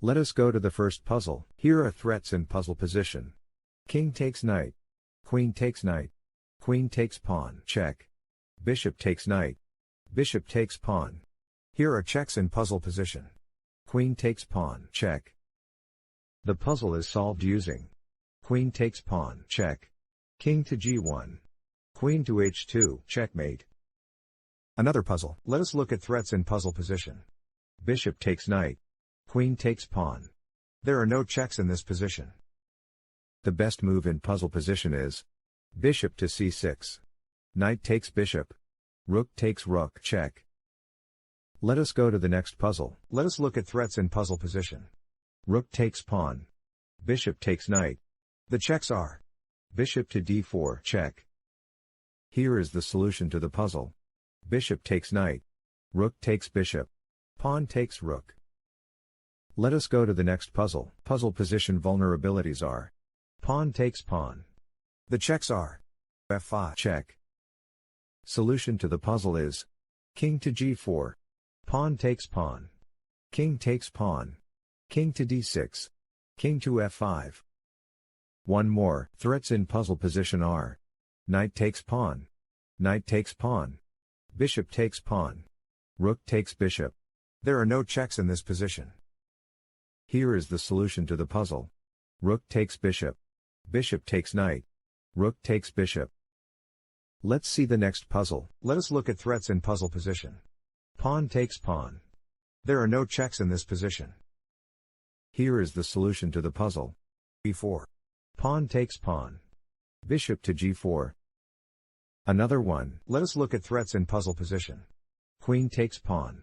Let us go to the first puzzle. Here are threats in puzzle position. King takes knight. Queen takes knight. Queen takes pawn, check. Bishop takes knight. Bishop takes pawn. Here are checks in puzzle position. Queen takes pawn, check. The puzzle is solved using queen takes pawn, check. King to g1. Queen to h2, checkmate. Another puzzle. Let us look at threats in puzzle position. Bishop takes knight. Queen takes pawn. There are no checks in this position. The best move in puzzle position is bishop to c6. Knight takes bishop. Rook takes rook, check. Let us go to the next puzzle. Let us look at threats in puzzle position. Rook takes pawn. Bishop takes knight. The checks are bishop to d4, check. Here is the solution to the puzzle. Bishop takes knight. Rook takes bishop. Pawn takes rook. Let us go to the next puzzle. Puzzle position vulnerabilities are pawn takes pawn. The checks are f5, check. Solution to the puzzle is king to g4. Pawn takes pawn. King takes pawn. King to d6. King to f5. One more. Threats in puzzle position are knight takes pawn. Knight takes pawn. Bishop takes pawn. Rook takes bishop. There are no checks in this position. Here is the solution to the puzzle. Rook takes bishop. Bishop takes knight. Rook takes bishop. Let's see the next puzzle. Let us look at threats in puzzle position. Pawn takes pawn. There are no checks in this position. Here is the solution to the puzzle. e4. Pawn takes pawn. Bishop to g4. Another one. Let us look at threats in puzzle position. Queen takes pawn.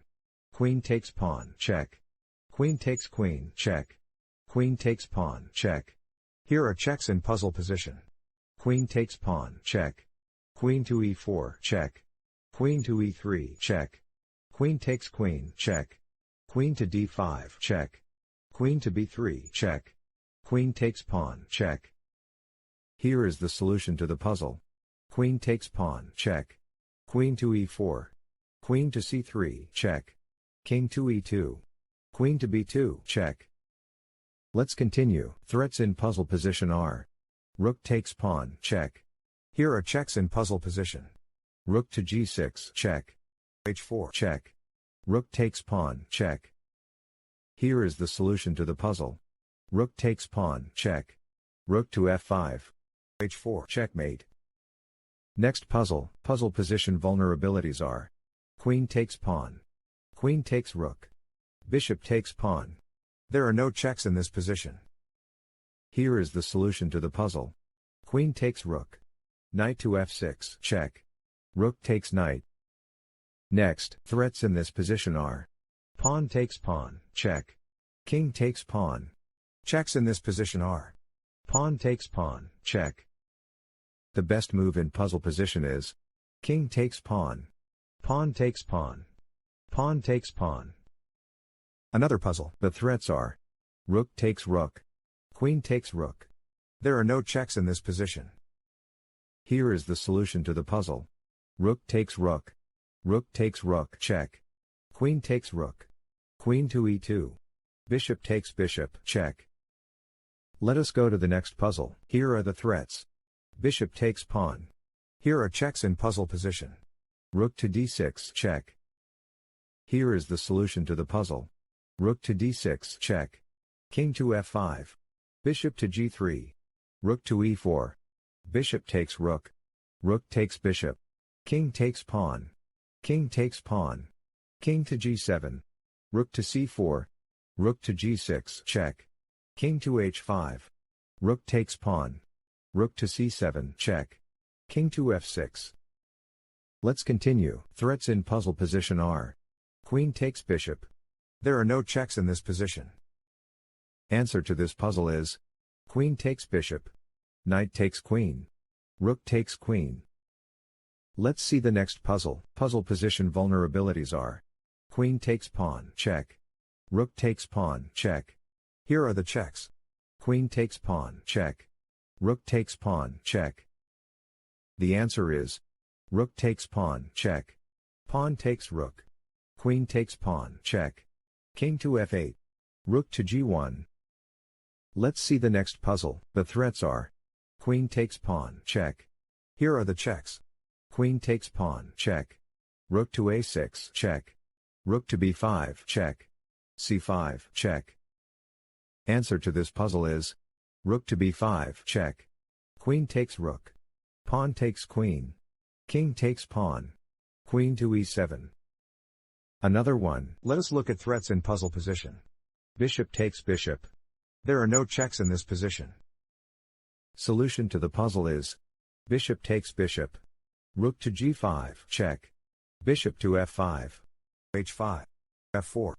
Queen takes pawn, check. Queen takes queen, check. Queen takes pawn, check. Here are checks in puzzle position. Queen takes pawn, check. Queen to e4, check. Queen to e3, check. Queen takes queen, check. Queen to d5, check. Queen to b3, check. Queen takes pawn, check. Here is the solution to the puzzle. Queen takes pawn, check. Queen to e4. Queen to c3, check. King to e2. Queen to b2, check. Let's continue. Threats in puzzle position are rook takes pawn, check. Here are checks in puzzle position. Rook to g6, check. h4, check. Rook takes pawn, check. Here is the solution to the puzzle. Rook takes pawn, check. Rook to f5. h4, checkmate. Next puzzle. Puzzle position vulnerabilities are queen takes pawn. Queen takes rook. Bishop takes pawn. There are no checks in this position. Here is the solution to the puzzle. Queen takes rook. Knight to f6, check. Rook takes knight. Next, threats in this position are pawn takes pawn, check. King takes pawn. Checks in this position are pawn takes pawn, check. The best move in puzzle position is king takes pawn. Pawn takes pawn. Pawn takes pawn. Another puzzle. The threats are rook takes rook. Queen takes rook. There are no checks in this position. Here is the solution to the puzzle. Rook takes rook. Rook takes rook, check. Queen takes rook. Queen to e2. Bishop takes bishop, check. Let us go to the next puzzle. Here are the threats. Bishop takes pawn. Here are checks in puzzle position. Rook to d6, check. Here is the solution to the puzzle. Rook to d6, check. King to f5. Bishop to g3. Rook to e4. Bishop takes rook. Rook takes bishop. King takes pawn. King takes pawn. King to g7. Rook to c4. Rook to g6, check. King to h5. Rook takes pawn. Rook to c7, check. King to f6. Let's continue. Threats in puzzle position are queen takes bishop. There are no checks in this position. Answer to this puzzle is queen takes bishop. Knight takes queen. Rook takes queen. Let's see the next puzzle. Puzzle position vulnerabilities are queen takes pawn, check. Rook takes pawn, check. Here are the checks. Queen takes pawn, check. Rook takes pawn, check. The answer is rook takes pawn, check. Pawn takes rook. Queen takes pawn, check. King to f8. Rook to g1. Let's see the next puzzle. The threats are queen takes pawn, check. Here are the checks. Queen takes pawn, check. Rook to a6, check. Rook to b5, check. c5, check. Answer to this puzzle is rook to b5, check. Queen takes rook. Pawn takes queen. King takes pawn. Queen to e7. Another one. Let us look at threats in puzzle position. Bishop takes bishop. There are no checks in this position. Solution to the puzzle is bishop takes bishop. Rook to g5, check. Bishop to f5. h5. f4.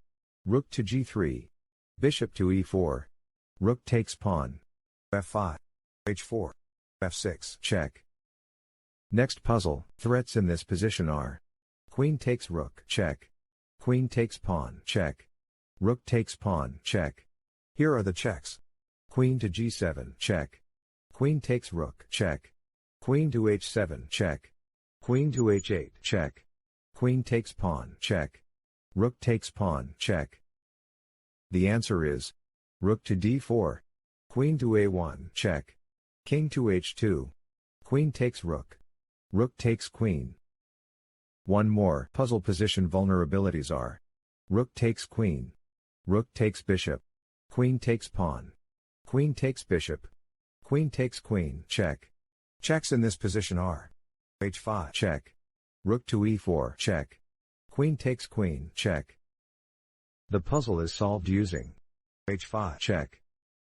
Rook to g3. Bishop to e4. Rook takes pawn. f5. h4. f6, check. Next puzzle. Threats in this position are queen takes rook, check. Queen takes pawn, check. Rook takes pawn, check. Here are the checks. Queen to g7, check. Queen takes rook, check. Queen to h7, check. Queen to h8, check. Queen takes pawn, check. Rook takes pawn, check. The answer is rook to d4. Queen to a1, check. King to h2. Queen takes rook. Rook takes queen. One more. Puzzle position vulnerabilities are rook takes queen. Rook takes bishop. Queen takes pawn. Queen takes bishop. Queen takes queen, check. Checks in this position are h5, check. Rook to e4, check. Queen takes queen, check. The puzzle is solved using h5, check.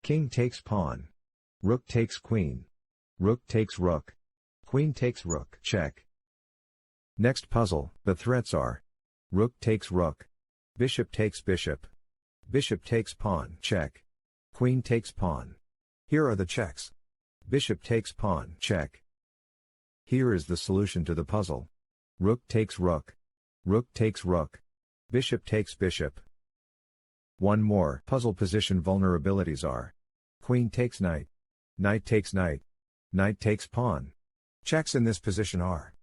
King takes pawn. Rook takes queen. Rook takes rook. Queen takes rook, check. Next puzzle. The threats are rook takes rook. Bishop takes bishop. Bishop takes pawn, check. Queen takes pawn. Here are the checks. Bishop takes pawn, check. Here is the solution to the puzzle. Rook takes rook. Rook takes rook. Bishop takes bishop. One more. Puzzle position vulnerabilities are queen takes knight. Knight takes knight. Knight takes pawn. Checks in this position are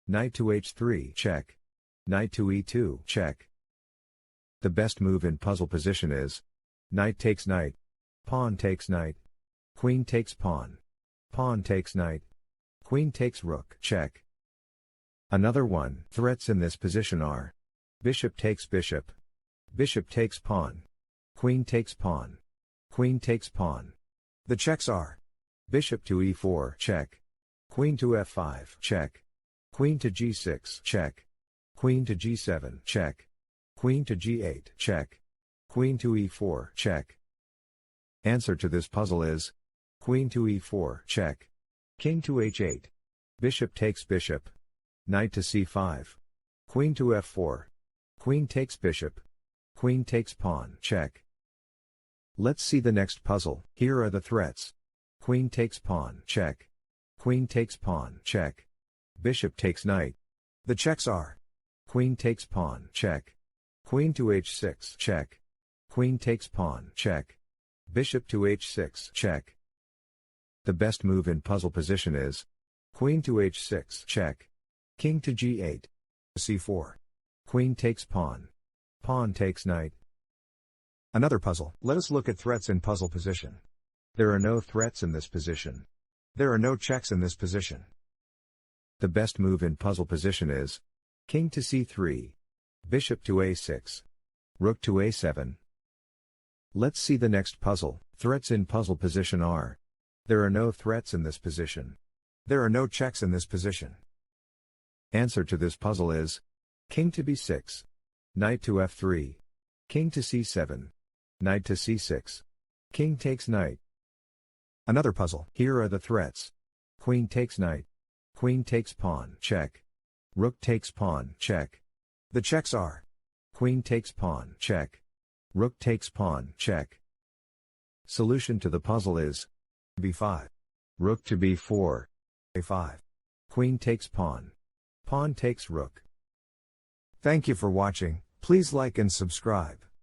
knight to h3, check. Knight to e2, check. The best move in puzzle position is knight takes knight. Pawn takes knight. Queen takes pawn. Pawn takes knight. Queen takes rook, check. Another one. Threats in this position are bishop takes bishop. Bishop takes pawn. Queen takes pawn. Queen takes pawn. The checks are bishop to e4, check. Queen to f5, check. Queen to g6, check. Queen to g7, check. Queen to g8, check. Queen to e4, check. Answer to this puzzle is queen to e4, check. King to h8. Bishop takes bishop. Knight to c5. Queen to f4. Queen takes bishop. Queen takes pawn, check. Let's see the next puzzle. Here are the threats. Queen takes pawn, check. Queen takes pawn, check. Bishop takes knight. The checks are queen takes pawn, check. Queen to h6, check. Queen takes pawn, check. Bishop to h6, check. The best move in puzzle position is queen to h6, check. King to g8. c4. Queen takes pawn. Pawn takes knight. Another puzzle. Let us look at threats in puzzle position. There are no threats in this position. There are no checks in this position. The best move in puzzle position is king to c3. Bishop to a6. Rook to a7. Let's see the next puzzle. Threats in puzzle position are there are no threats in this position. There are no checks in this position. Answer to this puzzle is king to b6. Knight to f3. King to c7. Knight to c6. King takes knight. Another puzzle. Here are the threats. Queen takes knight. Queen takes pawn, check. Rook takes pawn, check. The checks are queen takes pawn, check. Rook takes pawn, check. Solution to the puzzle is b5. Rook to b4. a5. Queen takes pawn. Pawn takes rook. Thank you for watching. Please like and subscribe.